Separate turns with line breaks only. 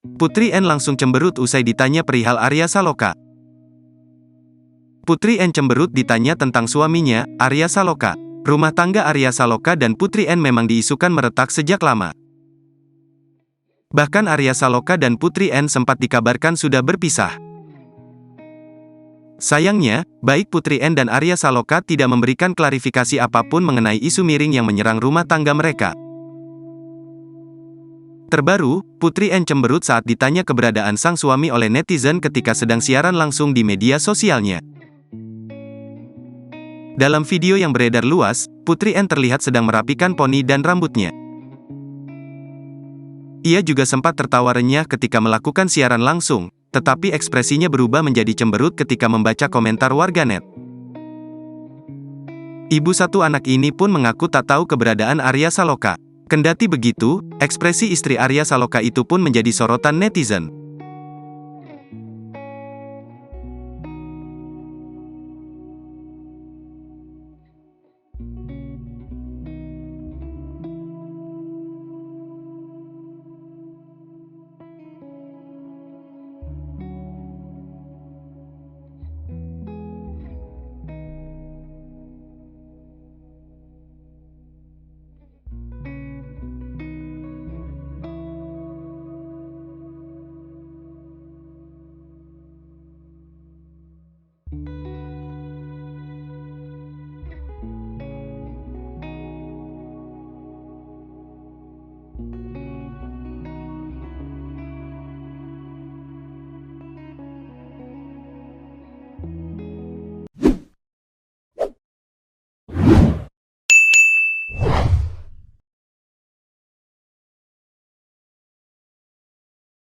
Putri N langsung cemberut usai ditanya perihal Arya Saloka. Putri N cemberut ditanya tentang suaminya, Arya Saloka. Rumah tangga Arya Saloka dan Putri N memang diisukan meretak sejak lama. Bahkan Arya Saloka dan Putri N sempat dikabarkan sudah berpisah. Sayangnya, baik Putri N dan Arya Saloka tidak memberikan klarifikasi apapun mengenai isu miring yang menyerang rumah tangga mereka. Terbaru, Putri N cemberut saat ditanya keberadaan sang suami oleh netizen ketika sedang siaran langsung di media sosialnya. Dalam video yang beredar luas, Putri N terlihat sedang merapikan poni dan rambutnya. Ia juga sempat tertawa renyah ketika melakukan siaran langsung, tetapi ekspresinya berubah menjadi cemberut ketika membaca komentar warganet. Ibu satu anak ini pun mengaku tak tahu keberadaan Arya Saloka. Kendati begitu, ekspresi istri Arya Saloka itu pun menjadi sorotan netizen.